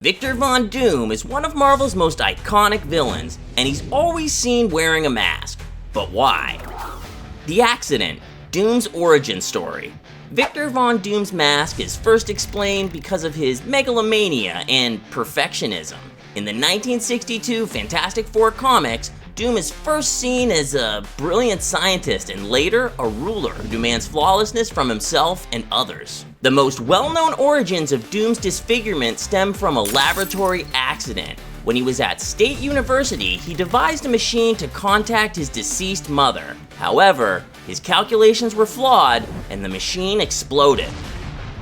Victor Von Doom is one of Marvel's most iconic villains, and he's always seen wearing a mask. But why? The Accident, Doom's origin story. Victor Von Doom's mask is first explained because of his megalomania and perfectionism. In the 1962 Fantastic Four comics, Doom is first seen as a brilliant scientist and later a ruler who demands flawlessness from himself and others. The most well-known origins of Doom's disfigurement stem from a laboratory accident. When he was at State University, he devised a machine to contact his deceased mother. However, his calculations were flawed and the machine exploded.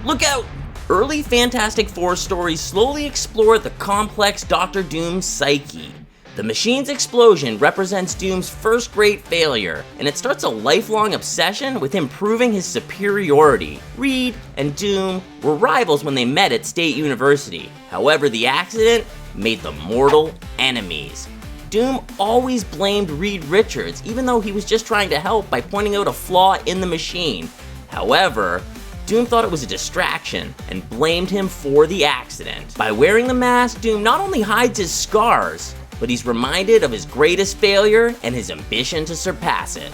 Look out! Early Fantastic Four stories slowly explored the complex Dr. Doom's psyche. The machine's explosion represents Doom's first great failure, and it starts a lifelong obsession with him proving his superiority. Reed and Doom were rivals when they met at State University. However, the accident made them mortal enemies. Doom always blamed Reed Richards, even though he was just trying to help by pointing out a flaw in the machine. However, Doom thought it was a distraction and blamed him for the accident. By wearing the mask, Doom not only hides his scars, but he's reminded of his greatest failure and his ambition to surpass it.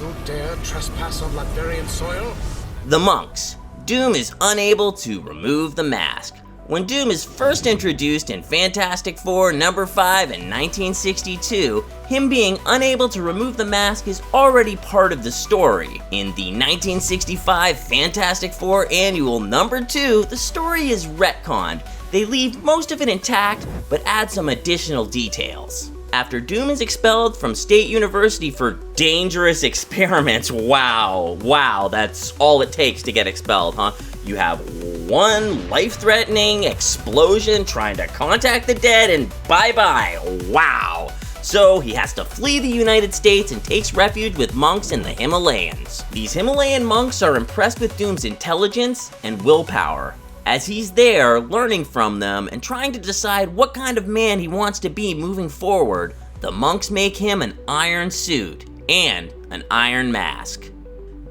You dare trespass on Latvian soil? The monks. Doom is unable to remove the mask. When Doom is first introduced in Fantastic Four number 5 in 1962, him being unable to remove the mask is already part of the story. In the 1965 Fantastic Four Annual number 2, the story is retconned. They leave most of it intact, but add some additional details. After Doom is expelled from State University for dangerous experiments, wow, that's all it takes to get expelled, huh? You have one life-threatening explosion trying to contact the dead and bye-bye, wow. So he has to flee the United States and takes refuge with monks in the Himalayas. These Himalayan monks are impressed with Doom's intelligence and willpower. As he's there, learning from them and trying to decide what kind of man he wants to be moving forward, the monks make him an iron suit and an iron mask.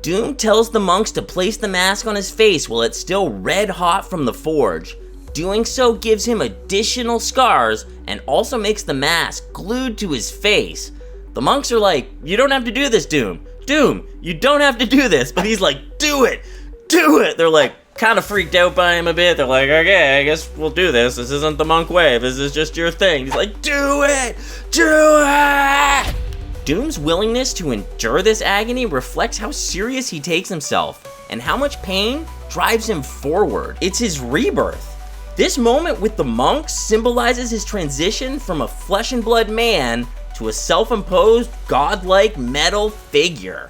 Doom tells the monks to place the mask on his face while it's still red hot from the forge. Doing so gives him additional scars and also makes the mask glued to his face. The monks are like, "You don't have to do this, Doom. Doom, you don't have to do this." But he's like, "Do it! Do it!" They're like, kind of freaked out by him a bit. They're like, "Okay, I guess we'll do this. This isn't the monk way. This is just your thing." He's like, "Do it! Do it!" Doom's willingness to endure this agony reflects how serious he takes himself and how much pain drives him forward. It's his rebirth. This moment with the monks symbolizes his transition from a flesh and blood man to a self-imposed, godlike metal figure.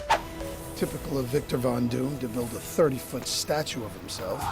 Typical of Victor Von Doom to build a 30-foot statue of himself.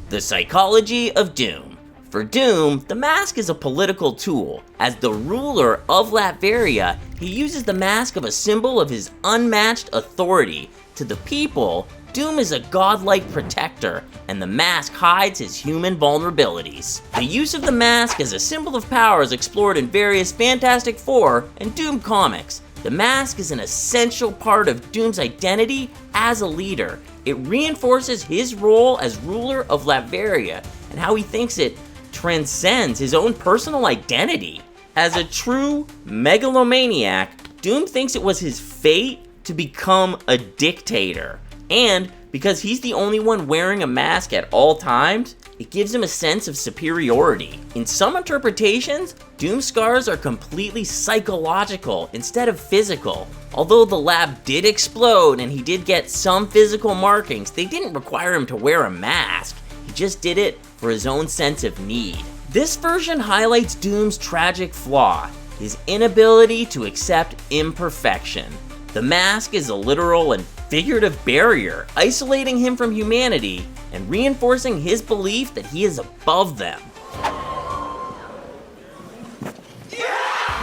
The psychology of Doom. For Doom, the mask is a political tool. As the ruler of Latveria, he uses the mask of a symbol of his unmatched authority. To the people, Doom is a godlike protector, and the mask hides his human vulnerabilities. The use of the mask as a symbol of power is explored in various Fantastic Four and Doom comics. The mask is an essential part of Doom's identity as a leader. It reinforces his role as ruler of Latveria and how he thinks it transcends his own personal identity. As a true megalomaniac, Doom thinks it was his fate to become a dictator. And because he's the only one wearing a mask at all times, it gives him a sense of superiority. In some interpretations, Doom's scars are completely psychological instead of physical. Although the lab did explode and he did get some physical markings, they didn't require him to wear a mask. He just did it for his own sense of need. This version highlights Doom's tragic flaw, his inability to accept imperfection. The mask is a literal and figurative barrier, isolating him from humanity and reinforcing his belief that he is above them.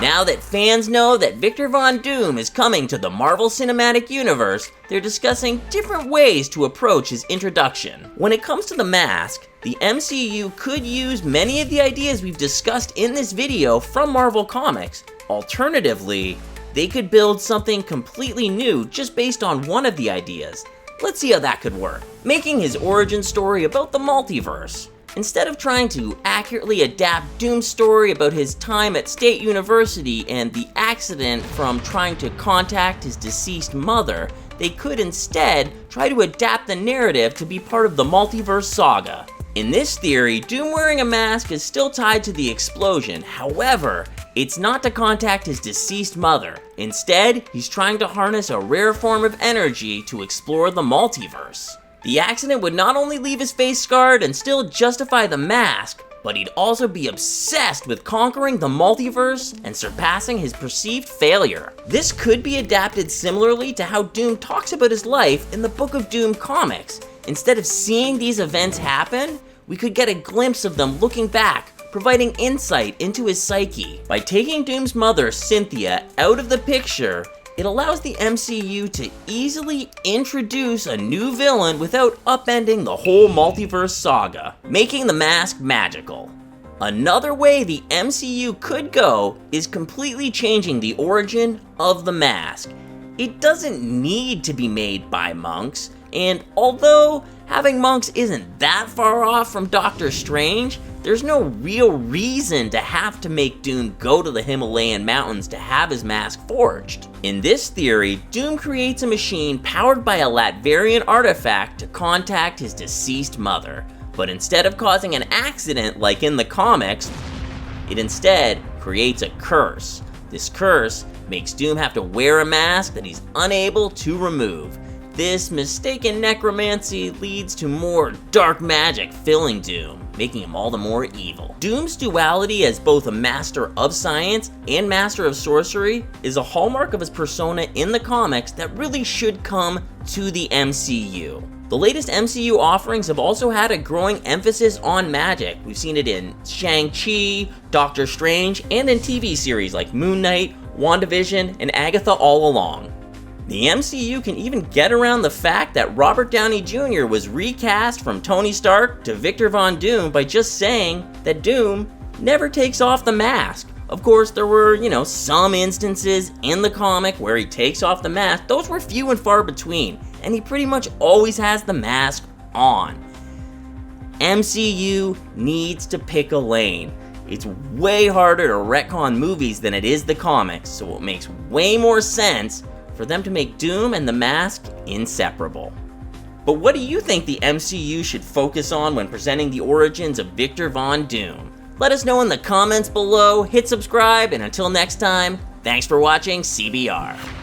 Now that fans know that Victor Von Doom is coming to the Marvel Cinematic Universe, they're discussing different ways to approach his introduction. When it comes to the mask, the MCU could use many of the ideas we've discussed in this video from Marvel Comics. Alternatively, they could build something completely new just based on one of the ideas. Let's see how that could work. Making his origin story about the multiverse. Instead of trying to accurately adapt Doom's story about his time at State University and the accident from trying to contact his deceased mother, they could instead try to adapt the narrative to be part of the multiverse saga. In this theory, Doom wearing a mask is still tied to the explosion. However, it's not to contact his deceased mother. Instead, he's trying to harness a rare form of energy to explore the multiverse. The accident would not only leave his face scarred and still justify the mask, but he'd also be obsessed with conquering the multiverse and surpassing his perceived failure. This could be adapted similarly to how Doom talks about his life in the Book of Doom comics. Instead of seeing these events happen, we could get a glimpse of them looking back, providing insight into his psyche. By taking Doom's mother, Cynthia, out of the picture, it allows the MCU to easily introduce a new villain without upending the whole multiverse saga, making the mask magical. Another way the MCU could go is completely changing the origin of the mask. It doesn't need to be made by monks, and although having monks isn't that far off from Doctor Strange, there's no real reason to have to make Doom go to the Himalayan mountains to have his mask forged. In this theory, Doom creates a machine powered by a Latverian artifact to contact his deceased mother, but instead of causing an accident like in the comics, it instead creates a curse. This curse makes Doom have to wear a mask that he's unable to remove. This mistaken necromancy leads to more dark magic filling Doom, making him all the more evil. Doom's duality as both a master of science and master of sorcery is a hallmark of his persona in the comics that really should come to the MCU. The latest MCU offerings have also had a growing emphasis on magic. We've seen it in Shang-Chi, Doctor Strange, and in TV series like Moon Knight, WandaVision, and Agatha all along. The MCU can even get around the fact that Robert Downey Jr. was recast from Tony Stark to Victor Von Doom by just saying that Doom never takes off the mask. Of course, there were, some instances in the comic where he takes off the mask. Those were few and far between, and he pretty much always has the mask on. MCU needs to pick a lane. It's way harder to retcon movies than it is the comics, so it makes way more sense for them to make Doom and the mask inseparable. But what do you think the MCU should focus on when presenting the origins of Victor Von Doom? Let us know in the comments below, hit subscribe, and until next time, thanks for watching CBR.